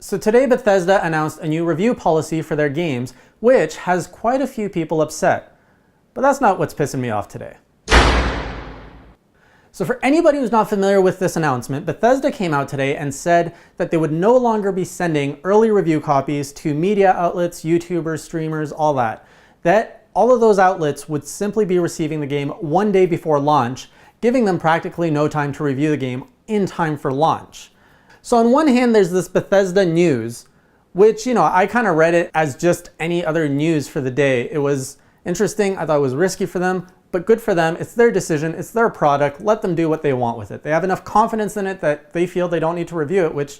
So today Bethesda announced a new review policy for their games, which has quite a few people upset. But that's not what's pissing me off today. So for anybody who's not familiar with this announcement, Bethesda came out today and said that they would no longer be sending early review copies to media outlets, YouTubers, streamers, all that. That all of those outlets would simply be receiving the game one day before launch, giving them practically no time to review the game in time for launch. So on one hand, there's this Bethesda news, which, I kind of read it as just any other news for the day. It was interesting. I thought it was risky for them, but good for them. It's their decision. It's their product. Let them do what they want with it. They have enough confidence in it that they feel they don't need to review it, which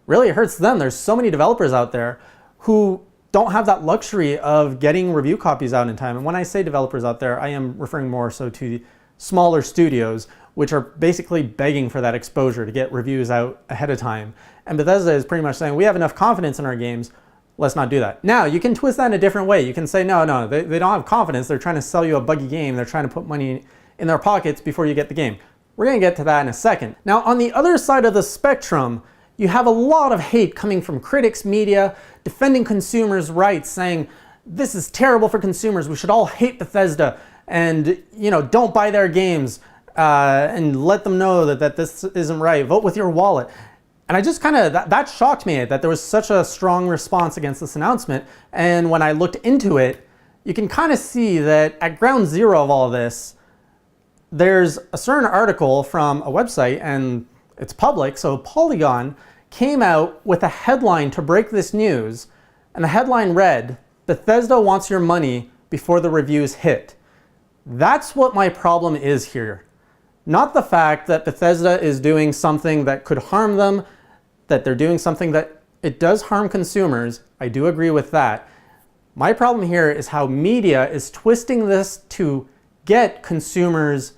really hurts them. There's so many developers out there who don't have that luxury of getting review copies out in time. And when I say developers out there, I am referring more so to smaller studios, which are basically begging for that exposure to get reviews out ahead of time. And Bethesda is pretty much saying, we have enough confidence in our games, let's not do that. Now, you can twist that in a different way. You can say, no, they don't have confidence. They're trying to sell you a buggy game. They're trying to put money in their pockets before you get the game. We're going to get to that in a second. Now, on the other side of the spectrum, you have a lot of hate coming from critics, media, defending consumers' rights, saying, this is terrible for consumers. We should all hate Bethesda and, don't buy their games and let them know that this isn't right. Vote with your wallet. And I just that shocked me that there was such a strong response against this announcement. And when I looked into it, you can kind of see that at ground zero of all of this, there's a certain article from a website, and it's public. So Polygon came out with a headline to break this news. And the headline read, Bethesda wants your money before the reviews hit. That's what my problem is here. Not the fact that Bethesda is doing something that could harm them, that they're doing something that it does harm consumers. I do agree with that. My problem here is how media is twisting this to get consumers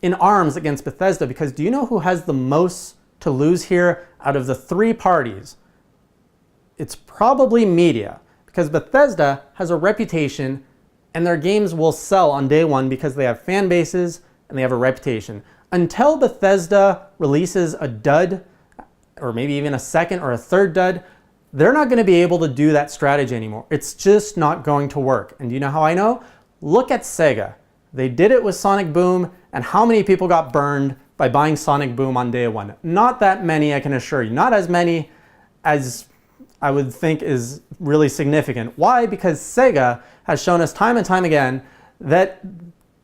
in arms against Bethesda, because do you know who has the most to lose here out of the three parties? It's probably media, because Bethesda has a reputation and their games will sell on day one because they have fan bases and they have a reputation. Until Bethesda releases a dud, or maybe even a second or a third dud, they're not going to be able to do that strategy anymore. It's just not going to work. And do you know how I know? Look at Sega. They did it with Sonic Boom, and how many people got burned by buying Sonic Boom on day one? Not that many, I can assure you. Not as many as I would think is really significant. Why? Because Sega has shown us time and time again that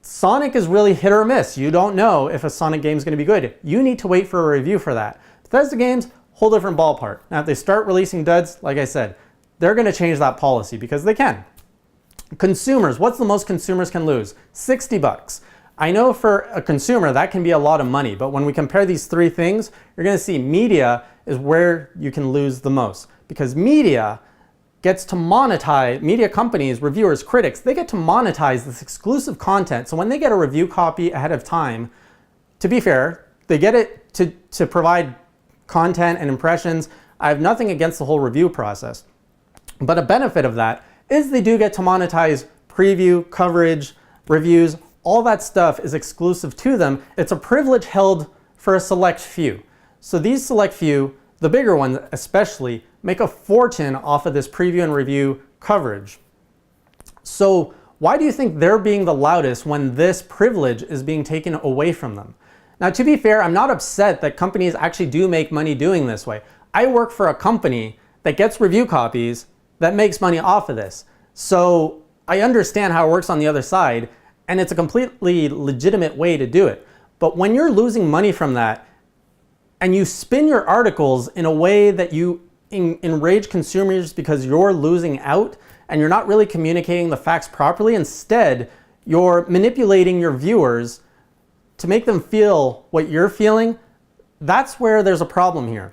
Sonic is really hit or miss. You don't know if a Sonic game is going to be good. You need to wait for a review for that. Bethesda games, whole different ballpark. Now, if they start releasing duds, like I said, they're going to change that policy because they can. Consumers, what's the most consumers can lose? $60. I know for a consumer that can be a lot of money, but when we compare these three things, you're going to see media is where you can lose the most, because media gets to monetize, media companies, reviewers, critics, they get to monetize this exclusive content. So when they get a review copy ahead of time, to be fair, they get it to provide content and impressions. I have nothing against the whole review process. But a benefit of that is they do get to monetize preview, coverage, reviews. All that stuff is exclusive to them. It's a privilege held for a select few. So these select few, the bigger ones especially, make a fortune off of this preview and review coverage. So why do you think they're being the loudest when this privilege is being taken away from them? Now, to be fair, I'm not upset that companies actually do make money doing this way. I work for a company that gets review copies that makes money off of this. So I understand how it works on the other side, and it's a completely legitimate way to do it. But when you're losing money from that, and you spin your articles in a way that you enrage consumers because you're losing out and you're not really communicating the facts properly, instead, you're manipulating your viewers to make them feel what you're feeling, that's where there's a problem here.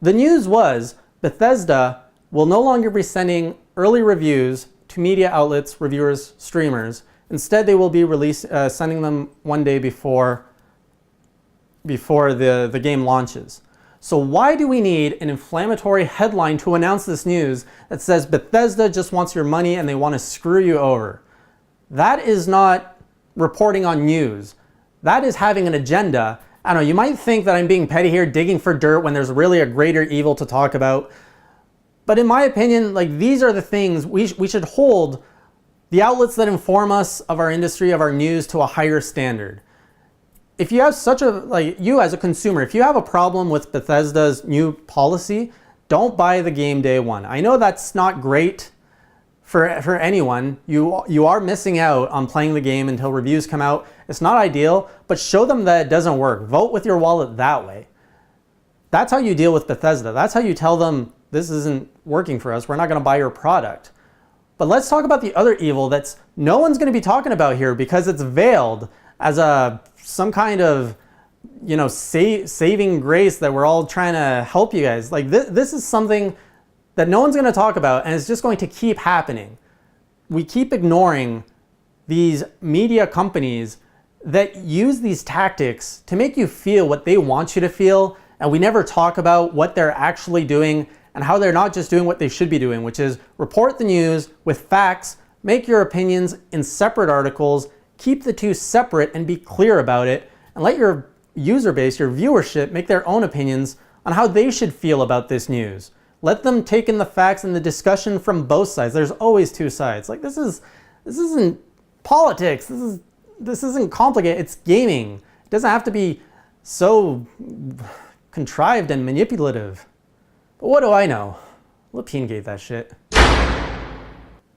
The news was Bethesda will no longer be sending early reviews to media outlets, reviewers, streamers. Instead, they will be sending them one day before the game launches. So why do we need an inflammatory headline to announce this news that says Bethesda just wants your money and they want to screw you over? That is not reporting on news. That is having an agenda I don't know, you might think that I'm being petty here, digging for dirt when there's really a greater evil to talk about. But in my opinion, like, these are the things we should hold the outlets that inform us of our industry, of our news, to a higher standard. If you have such a, like, you as a consumer, if you have a problem with Bethesda's new policy, don't buy the game day one. I know that's not great for anyone. You are missing out on playing the game until reviews come out. It's not ideal, but show them that it doesn't work. Vote with your wallet that way. That's how you deal with Bethesda. That's how you tell them, this isn't working for us. We're not going to buy your product. But let's talk about the other evil that's no one's going to be talking about here because it's veiled as some kind of, you know, saving grace that we're all trying to help you guys. Like, this is something that no one's going to talk about, and it's just going to keep happening. We keep ignoring these media companies that use these tactics to make you feel what they want you to feel, and we never talk about what they're actually doing and how they're not just doing what they should be doing, which is report the news with facts, make your opinions in separate articles, keep the two separate and be clear about it, and let your user base, your viewership, make their own opinions on how they should feel about this news. Let them take in the facts and the discussion from both sides. There's always two sides. Like, this isn't politics. This isn't complicated. It's gaming. It doesn't have to be so contrived and manipulative. But what do I know? Lepinegate that shit.